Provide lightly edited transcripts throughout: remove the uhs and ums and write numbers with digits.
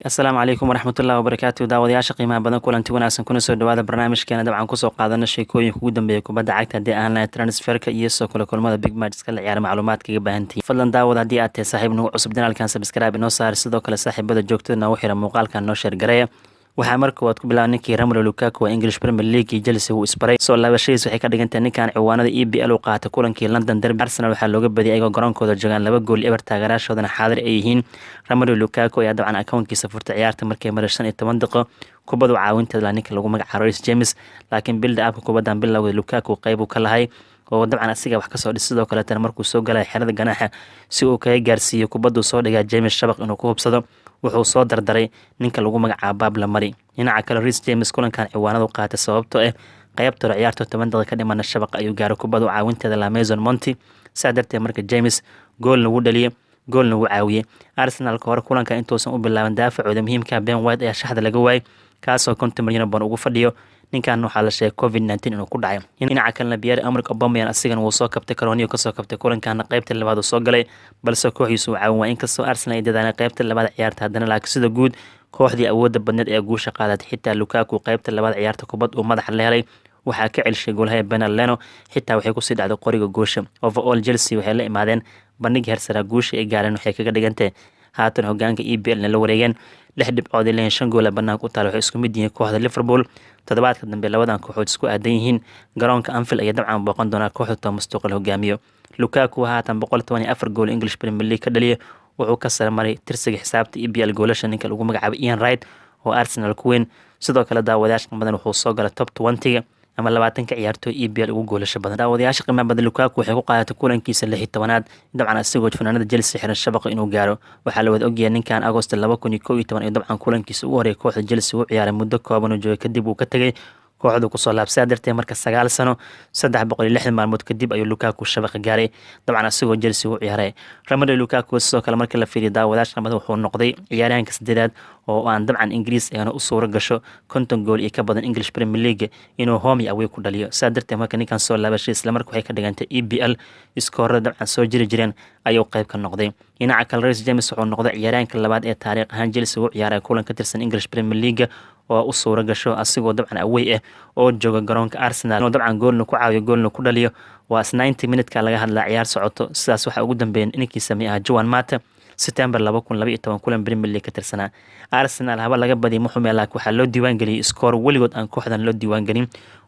asalaamu calaykum waraxmatullahi wabarakaatu daawadayaasha qiimaha badan kulanti wanaagsan kuna soo dhawaada barnaamijkeena dabcan kusoo qaadana sheekooyinka ugu dambeeya kubadda cagta haddii aan lahay transferka iyo soo kale kulmada big matchka la ciyaara macluumaadkaga baahantihiin fadlan daawad haddii aad tahay saaxiib nagu cusub janaalkan sabskraibe inoo saar sidoo kale saaxiibada joogtada noogu xira muuqaalkan noo sheergareeya waxaa marka waad ku bilaaba ninkii Romelu Lukaku waa English Premier League iyo Chelsea uu isbaray soo laabashadiis waxay ka dhigantahay ninkan ciwaanada EPL uu qaatay kulankii London Derby Arsenal waxaa looga badiyay ayagoo garoonkooda joogaan 2 gool eber taageeraashoodana xaadir ay yihiin Romelu Lukaku ayaa dabcan akoonkiisa furtay ciyaarta markay maray 15 daqiiqo kubaddu caawinteeda la ninka lagu magacaabo Reece James laakiin build up kubadan bilowga Lukaku qayb uu ka lahay oo dabcan asiga wax ka soo dhis sidoo kale tan markuu soo galay xirada ganaaxa si uu kaga gaarsiiyo kubaddu soo dhigaa James shabaq inuu ku hubsado wuxuu soo dardaray ninka lagu magacaabo Pablo Mari dhinaca kale Reece James kulankan ciwaanada u qaatay sababtoo ah qaybta ciyaarta 10 daqiiqo ka dhiman shabaq ayuu gaaray kubaddu caawinteeda la Mason Monti saadartay marka James gool lagu dhaliyay goolna wuu caawiyay Arsenal ka hor kulanka intuusan u bilaaban daafacooda muhiimka Ben White ayaa shaxda laga waayay kaasoo 50 milyan baan ugu fadhiyo ninkan waxaa la sheegay COVID-19 inuu ku dhacay dhinaca kalena Pierre-Emerick Aubameyang asigana wuu soo kabtay Karooniyo ka soo kabtay kulankan qaybta labaad uu soo galay balse kooxiisu caawin waa inkastoo Arsenal ay dadaan qaybta labaad ciyaarta haddana laakiin sida guud kooxdii awoodda badneed ee guusha qaadatay xitaa Lukaku qaybta labaad ciyaarta kubad uu madax la helay waxaa ka celshay goolaha Bernard Leno xitaa waxay ku sii dhacday qoriga goosha overall Chelsea waxay la imaadeen bandhig heersara guusha ay gaareen waxay kaga dhigantay haatan hogaanka EPL la wareegeen 6 dhibcood ilaa 5 gool banaanka u taal waxay isku mid yihiin kooxda Liverpool toddobaadka dambe labadan kooxood isku aadan yihiin garoonka Anfield ayaa dabcan booqan doona kooxda Thomas Tuchel hogaamiyo Lukaku haatan 124 gool English Premier League ka dhaliyay wuxuu ka sare maray tirsiga xisaabta EPL goolasha ninka lagu magacaabo Ian Wright oo Arsenal ku weyn sidoo kale daawadayaasha badan wuxuu soo galay top 20 ama 20 ciyaartoy EPL ugu goolasho badan daawadayaasha qiimaha badan Lukaku waxay ku qaadatay kulankiisa 16aad dabcan asigoo fanaanada Chelsea xiran shabaqa inuu gaaro waxaa la wada ogyahay ninkan August 2011 iyo dabcan kulankiisa ugu horeeyay kooxda Chelsea uu ciyaaray muddo kooban oo joogay kadib uu ka tagay kooxdu ku soo laabsay darteed marka 9 sano 360 maalmood kadib ayuu Lukaku shabaqa gaaray dabcan asigoo Chelsea uu ciyaaray Romelu Lukaku sidoo kale markii la fiiriyo daawadayaasha qamada wuxuu noqday ciyaaryahanka sadeedaad oo aan dabcan Ingiriis ayna u suura gasho 50 gool iyo ka badan English Premier League inuu home away ku dhaliyo darteed marka ninkan soo laabashay isla markii waxay ka dhigantay EPL iskoorada dabcan soo jiri jireen ayuu qayb ka noqday dhinaca kale Reece James wuxuu noqday ciyaaryahanka labaad ee taariikh ahaan Chelsea uu ciyaaray kulan ka tirsan English Premier League oo u suura gasho asigoo dabcan away ah oo jooga garoonka Arsenal oo dabcan goolna ku caawiyo goolna ku dhaliyo waa 90 minute-ka laga hadlaa ciyaar socoto sidaas waxa ugu dambeeyay ninkii sameeyay Juan Mata September 2012 kulan Premier League ka tirsanaa Arsenal haba laga badiyay muxuumay laakiin waxaa loo diiwaan galiyay score weligood aan kooxdan loo diiwaan galin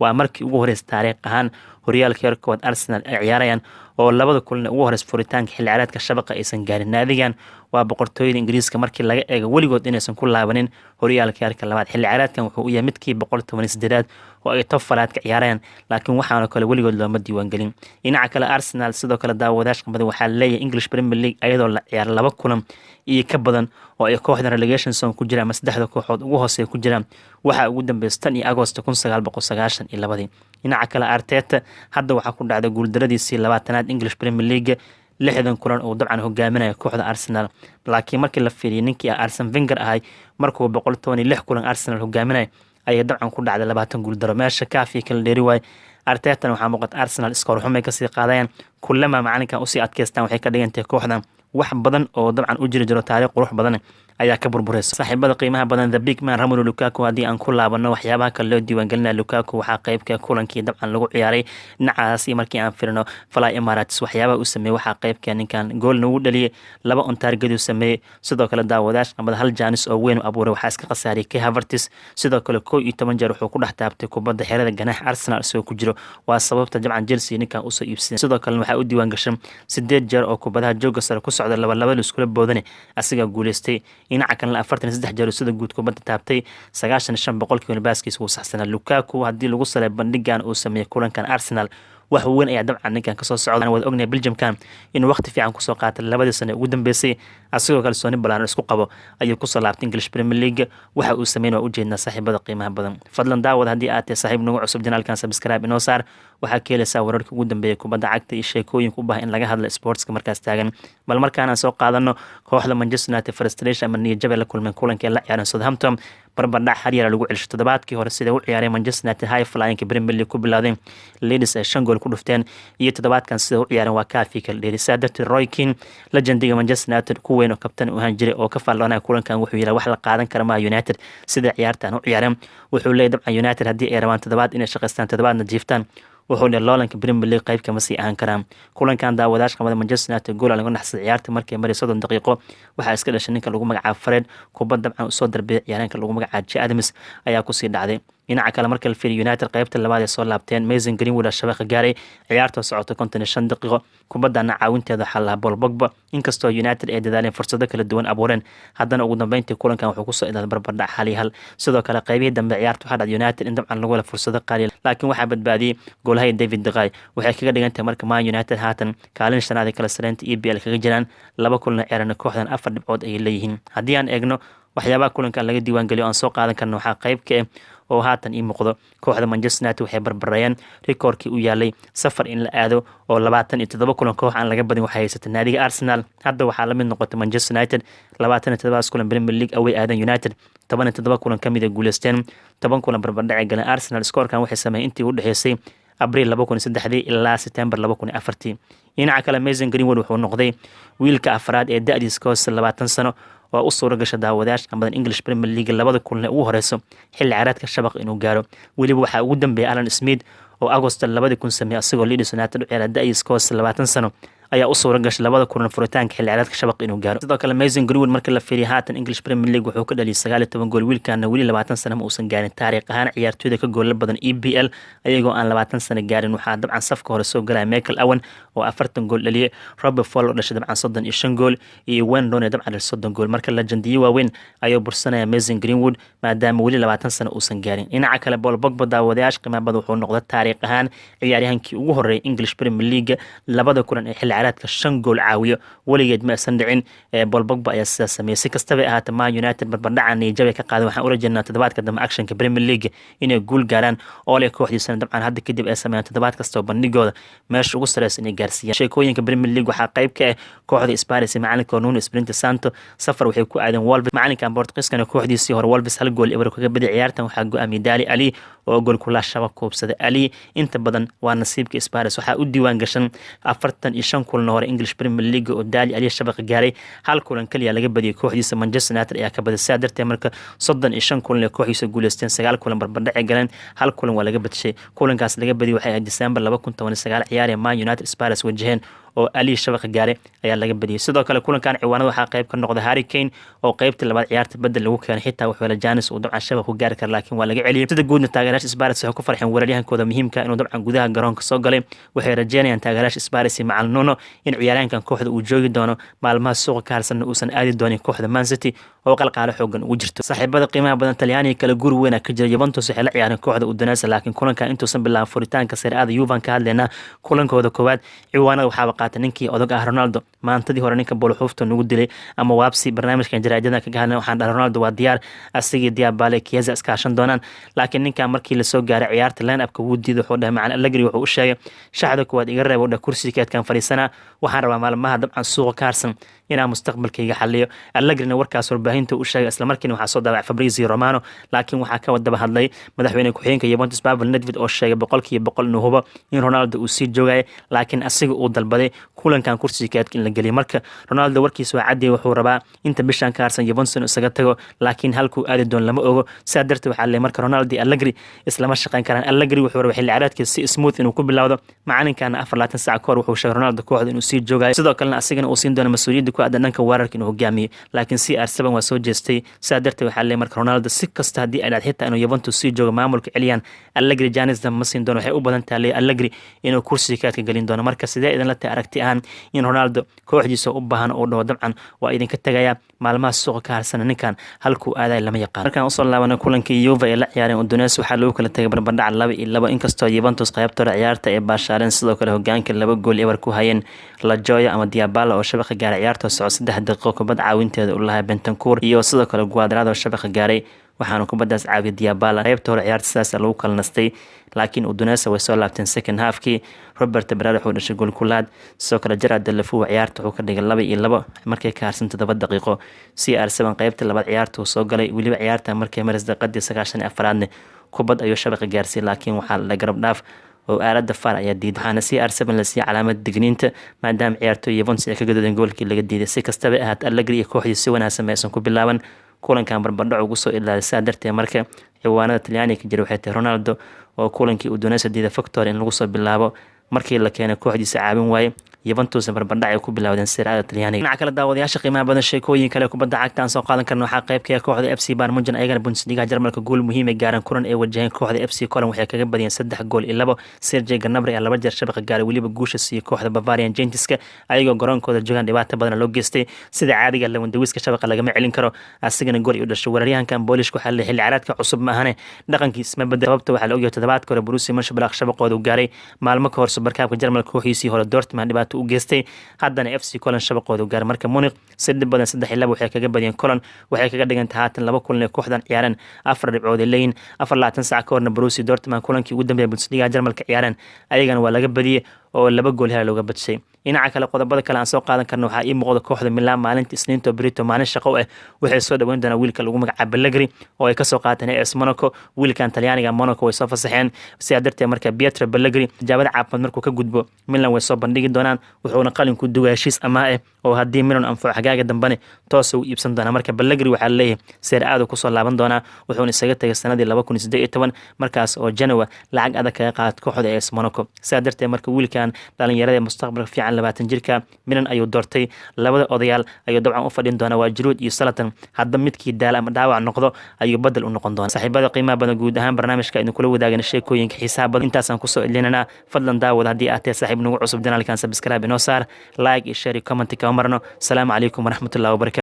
waa markii ugu horeysay taariikh ahaan horyaalka heerkood Arsenal ay ciyaarayaan oo labada kulan ugu horeysay furitaanka xilli ciyaareedka shabaqa aysan gaarin naadigan waa boqortooyada Ingiriiska markii laga eego weligood inaysan ku laabanin horyaalka heerka labaad xilli ciyaareedkan wuxuu u yahay midkii 118 oo ay top falaadka ciyaarayaan laakiin waxaana kale weligood looma diiwaan galin dhinaca kale Arsenal sidoo kale daawadayaasha qamada waxaa leeyahay English Premier League ayadoo la ciyaar 2 kulan iyo ka badan oo ay kooxda relegation zone ku jiraan ama saddexda kooxood ugu hooseeya ku jiraan waxa ugu dambeeyay 10 August 1992 dhinaca kale Arteta hadda waxaa ku dhacday guuldaradiisii 20aad English Premier League 60 kulan oo dabcan hogaaminaya kooxda Arsenal laakiin markii la fiiriyay ninkii Arsene Wenger ahay markuu 116 kulan Arsenal hogaaminay ayay dabcan ku dhacday 20 guul daro meesha kaafi kala dheeri waay Arteta waxaa muuqata Arsenal iskoor xumay ka sii qaadayaan kullama macalinkan u sii adkeystaan waxay ka dhigantahay kooxdan wax badan oo dabcan u jiri jiro taariikh qurux badan ayaa ka burburaysa saaxiibada qiimaha badan the big man Romelu Lukaku haddii aan ku laabano waxyaabaha kale loo diiwaan gelinaya Lukaku waxaa qaybka kulankii dabcan lagu ciyaaray dhinacaas markii aan firino Fly Emirates waxyaabaha uu sameeyay waxaa qaybka ninkan goolna uu dhaliyay 2 on target uu sameeyay sidoo kale daawadayaasha qamada hal jaanis oo weyn u abuuray waxaa iska khasaariyay Kai Havertz sidoo kale 11 jeer wuxuu ku dhex taabtay kubadda xerada ganaax Arsenal soo ku jiro waa sababta dabcan Chelsea ninkan u soo iibsaday sidoo kale waxaa u diiwaan gashan 8 jeer oo kubadaha jooga sare ku socda laba iskula boodane asiga guuleystay dhinaca kale 43 jeer sida guud kubadda taabtay 95% baaskiisa uu saxsanaa Lukaku haddii lagu salay bandhigan uu sameeyay kulankan Arsenal wax weyn ayaa dabcan ninkan ka soo socda wada ognahay Belgium-kan inuu waqti fiican ku soo qaatay labadii sano ugu dambeysay asigoo kalsooni balan isku qabo ayuu ku soo laabtay English Premier League waxa uu sameeyay waa u jeedna saaxiibada qiimaha badan fadlan daawad haddii aad tahay saaxiib nagu cusub janaalkan subscribe inoo saar waxaa ka helaysaa wararka ugu dambeeya kubadda cagta iyo sheekooyinka u baahan in laga hadlo sportska markaas taagan bal markaan soo qaadano kooxda Manchester United frustration ama niyad jab la kulmeen kulankii la ciyaaray Southampton barbardhac haryara lagu celsho toddobaadkii hore sida u ciyaareen Manchester United high flying Premier League ku bilaadeen Leeds ay 5 gool ku dhufteen iyo toddobaadkan sida u ciyaareen waa kaafi kala dheerisaa darteed Roy Keane legendiga Manchester United ku weyn oo kabtan u ahaan jiray oo ka faalloonaya kulankan wuxuu yiraahdaa wax la qaadan kara ma United sida ciyaartan u ciyaareen wuxuu leeyahay dabcan United haddii ay rabaan toddobaad inay shaqaystaan toddobaadna jiiftaan wuxuu leeyahay loolanka Premier League qayb kama sii ahaan karaan kulankan daawadayaasha qamada Manchester United gool laga naxsay ciyaarta markay maray 30 daqiiqo waxaa iska dhashay ninka lagu magacaabo Fred kubad dabcan soo darbiyay ciyaaraanka lagu magacaabo Che Adams ayaa ku sii dhacday dhinaca kale marka la fiiriyo United qaybta labaad ee soo laabteen Mason Greenwood shabaqa gaaray ciyaarta socotay 55 daqiiqo kubadana caawinteeda xal Paul Pogba inkastoo United ay dadaaleen fursado kala duwan abuureen haddana ugu dambeyntii kulankan wuxuu ku soo ilaalay barbardhac hal iyo hal sidoo kale qaybihii dambe ciyaarta waxaa dhacday United in dabcan lagu wada fursado qaali laakiin waxaa badbaadiyay goolaha David De Gea waxay kaga dhigantahay marka Man United haatan kaalin shanaad kala sareynta EPL kaga jiraan laba kulan ciyaarana kooxdan 4 dhibcood ay leeyihiin haddii aan eegno waxyaabaha kulankan laga diiwaan geliyo aan soo qaadan karno waxaa qayb ka ah oo haatan ii muuqdo kooxda Manchester United waxay barbarayeen rikoorkii u yaalay safar in la aado oo 27 kulan koox aan laga badin waxay haysatay naadiga Arsenal hadda waxaa la mid noqotay Manchester United 27 kulan Premier League away aadan United 17 kulan kamid ah guuleysteen 10 kulan barbardhac galeen Arsenal scorekan waxay sameeyeen intii u dhaxeysay Abriil 2003 ilaa September 2004 dhinaca kale Mason Greenwood wuxuu noqday wiilka afraad ee da'diisa ka hoose 20 sano oo u suura gashay daawadayaasha qamadan English Premier League labada kulan ee ugu horeyso xilli ciyaareedka shabaq inuu gaaro waliba waxaa ugu dambeeyay Alan Smith oo August 2000 sameeyay asagoo Leeds United u ciyaara da'diisa ka hoose 20 sano ayaa u suura gashay labada kulan furitaanka xilli ciyaareedka shabaq inuu gaaro sidoo kale Mason Greenwood marka la fiiriyo haatan English Premier League wuxuu ka dhaliyay 19 gool wiilkaana wali 20 sano ma uusan gaarin taariikh ahaan ciyaartooyda ka gool badan EPL ayagoo aan 20 sano gaarin waxaa dabcan safka hore soo galay Michael Owen oo 40 gool dhaliyay Robert Fowler oo dhashay dabcan 35 gool iyo Wayne Rooney dabcan 30 gool marka legendiyo waaweyn ayuu bursanaya Mason Greenwood maadaama wali 20 sano uusan gaarin dhinaca kale Paul Pogba daawadayaasha qiimaha badan wuxuu noqday taariikh ahaan ciyaaryahankii ugu horeeyay English Premier League labada kulan ee xilli ciyaareedka 5 gool caawiyo waligeed ma aysan dhicin Paul Pogba ayaa sidaas sameeyay si kastaba ahaatee Man United barbardhacan Nigeria ka qaaday waxaan u rajaynaa toddobaadka dambe actionka Premier League inay guul gaaraan oo leh kooxdiisana dabcan hadda kadib ay sameeyaan toddobaad kasta oo bandhigooda meesha ugu sareysa inay gaarsiiyaan sheekooyinka Premier League waxaa qayb ka ah kooxda Spurs macalinka Nuno Espirito Santo safar waxay ku aadeen Wolves macalinka Portugiiskana kooxdiisii hore Wolves hal gool eber kaga badiyay ciyaartan waxaa go'aamiyay Dali Ali oo gool kula shabaq koobsaday Ali inta badan waa nasiibka Spurs waxaa u diiwaan gashan 45 kulan hore English Premier League oo Dali Ali shabaq gaaray hal kulan kaliya laga badiyay kooxdiisa Manchester United ayaa ka badisay darteed marka 35 kulan ee kooxdiisa guuleysteen 9 kulan barbardhac galeen hal kulan waa laga badishay kulankaas laga badiyay waxay ahayd December 2019 ciyaar ee Man United Spurs wajaheen oo Ali shabaq gaaray ayaa laga badiyay sidoo kale kulankan ciwaanada waxaa qayb ka noqday Harry Kane oo qaybta labaad ciyaarta badal lagu keenay xitaa wuxuu la Janis uu dabcan shabaq u gaari kar laakiin waa laga celiyay sida guudna taageerayaasha Spurs waxay ku farxeen weeraryahankooda muhiimka inuu dabcan gudaha garoonka soo galay waxay rajeynayaan taageerayaasha Spurs macal Nuno in ciyaaraankan kooxda uu joogi doono maalmaha suuqa ka harsan uusan aadi doonin kooxda Man City oo qalqaalo xoogan ugu jirto saaxiibada qiimaha badan Talyaaniga kala guur weyn ka jira Juventus waxay la ciyaareen kooxda Udinese laakiin kulankan intuusan bilaabin furitaanka Serie A Juve ka hadlayna kulankooda koowaad ciwaanada waxaa qaatay ninkii odag ah Ronaldo maantadii hore ninka Boluxufta nagu dilay ama waabsi barnaamijkan jaraa'idada kaga hadlay waxaan dhahay Ronaldo waa diyaar asigii Diabale Chiesa iskaashan doonaan laakiin ninkan markii la soo gaaray ciyaarta line-upka wuu diiday wuxuu dhahay macna Allegri wuxuu u sheegay shaxda koowaad iga reebo dha kursigeedkan fariisana waxaan rabaa maalmaha dabcan suuqa ka harsan inaan mustaqbalkayga xalliyo Allegri warkaas warbaahinta u sheegay isla markiina waxaa soo daabacay Fabrizio Romano laakiin waxaa ka wadaba hadlay madaxweyne ku-xigeenka Juventus Pavel Nedved oo sheegay 100% inuu hubo in Ronaldo uu sii joogay laakiin asiga uu dalbaday kulankan kursigeedka in la geliyo marka Ronaldo warkiisa waa cadday wuxuu rabaa inta bishan ka harsan Juventus isaga tago laakiin halkuu aadi doon lama ogo sidaa darteed waxaa leeyahay marka Ronaldo iyo Allegri islama shaqayn karaan Allegri wuxuu rabaa xilli ciyaareedkiisa si smooth inuu ku bilowdo macalinkana 24 saac ka hor wuxuu sheegay Ronaldo kooxda inuu sii joogayo sidoo kalena asigana uu siin doono mas'uuliyadda ku aadan dhanka weerarka inuu hogaamiyo laakiin CR7 waa soo jeestay sidaa darteed waxaa leeyahay marka Ronaldo si kasta hadii ay dhaad xitaa inuu Juventus sii joogo maamulka Elyan Allegri Janis ma siin doono waxay u badan tahay Allegri inuu kursigeedka galin doono marka sidee idin la tahay aragti ahaan in Ronaldo kooxdiisa u baahan oo dhaw dabcan waa idinka tagaya maalmaha suuqa ka harsan ninkan halkuu aaday lama yaqaan markaan usoo laabana kulankii Juve ee la ciyaareen Udinese waxaa lagu kala tagay barbardhac 2-2 inkastoo Juventus qaybtooda ciyaarta ee baashaareen sidoo kale hogaanka 2 gool eber ku hayeen La Joya ama Diabala oo shabaqa gaaray ciyaarta ciyaarta socod 3 daqiiqo kubad caawinteeda u lahaa Bentancur iyo sidoo kale Cuadrado shabaqa gaaray waxaana kubadaas caawiyay Dybala qaybta hore ciyaarta sidaas lagu kala nastay laakiin Udinese way soo laabteen second half-kii Robert Barada wuxuu dhashay gool kulaad sidoo kale Gerard Deulofeu ciyaarta wuxuu ka dhigay 2-2 markay ka harsan 7 daqiiqo CR7 qaybta labaad ciyaarta uu soo galay waliba ciyaarta markay maris daqiiqadii 94 kubad ayuu shabaqa gaarsiiyay laakiin waxaa la garab dhaaf oo aalada far ayaa diiday waxaana CR7 la siiyay calaamad digniinta maadaama ciyaartoy Juventus ay ka gadoodeen goolkii laga diiday si kastaba ahaat Allegri iyo kooxdiisa si wanaagsan aysan ku bilaaban kulankan barbardhac ugu soo ilaalisa darteed marka ciwaanada Talyaaniga ka jira waxay tahay Ronaldo oo kulankii Udinese diiday factor in lagu soo bilaabo markii la keenay kooxdiisa caawin waaye Juventus barbardhac ay ku bilaawdeen Serie A Talyaaniga dhinaca kale daawadayaasha qiimaha badan sheekooyin kale kubadda cagta aan soo qaadan karno waxaa qaybka kooxda FC Bayern Munchen ayagana Bundesliga Jarmalka gool muhiim ah gaaran kulan ay wajaheen kooxda FC Köln waxay kaga badiyeen 3 gool iyo 2 Serge Gnabry ayaa 2 jeer shabaqa gaaray waliba guusha siiyay kooxda Bavarian Giantska ayagoo garoonkooda joogan dhibaato badan loo geystay sida caadiga Lewandowski shabaqa lagama celin karo asigana gool u dhashay weeraryahankan Polish waxa la xilli ciyaareedka cusub ma ahane dhaqankiisa ma bedel sababta waxa la ogyahay toddobaadka hore Borussia Mönchengladbach shabaqooda u gaaray maalmo ka hor Supercup-ka Jarmalka kooxiisii hore Dortmund dhibaato u geystay haddana FC Köln shabaqooda u gaaray marka Munich saddex badan 3-2 waxay kaga badiyeen Köln waxay kaga dhigantay haatan 2 kulan ee kooxdan ciyaaran 4 dhibcood ee leeyin 24 saac ka horna Borussia Dortmund kulankii ugu dambeeyay Bundesliga Jarmalka ciyaaran ayagana waa laga badiyay oo 2 gool hal looga badshay dhinaca kale qodobada kale aan soo qaadan karno waxaa ii muuqda kooxda Milan maalinta Isniinta Brito maalin shaqo ah waxay soo dhaweyn doonaan wiilka lagu magacaabo Allegri oo ay ka soo qaateen AS Monaco wiilkan Talyaaniga Monaco way soo fasaxeen si adartay marka Pietro Allegri jaabada caafimaad markuu ka gudbo Milan way soo bandhigi doonaan wuxuuna qalin ku duway heshiis ama ah oo haddii Milan anfaco xagaaga dambane toos u iibsan doona marka Allegri waxa la leeyahay Serie A ku soo laaban doona wuxuuna isaga tagay sanadii 2018 markaas oo Genoa lacag adag kaga qaad kooxda AS Monaco si adartay marka wiilkan dhalinyarada mustaqbalka fiican 20 jirka Milan ayuu doortay labada odayaal ayuu dabcan u fadhin doona waa Giroud iyo Zlatan hadda midkii daal ama dhaawac noqdo ayuu badal u noqon doona saaxiibada qiimaha badan guud ahaan barnaamijka idin kula wadaagana sheekooyinka xiisaha badan intaas aan ku soo celinana fadlan daawad haddii aad tahay saaxiib nagu cusub janaalkan subscribe inoo saar like iyo share iyo comment ka marno salaamu calaykum waraxmatullaahi wabarakaatuh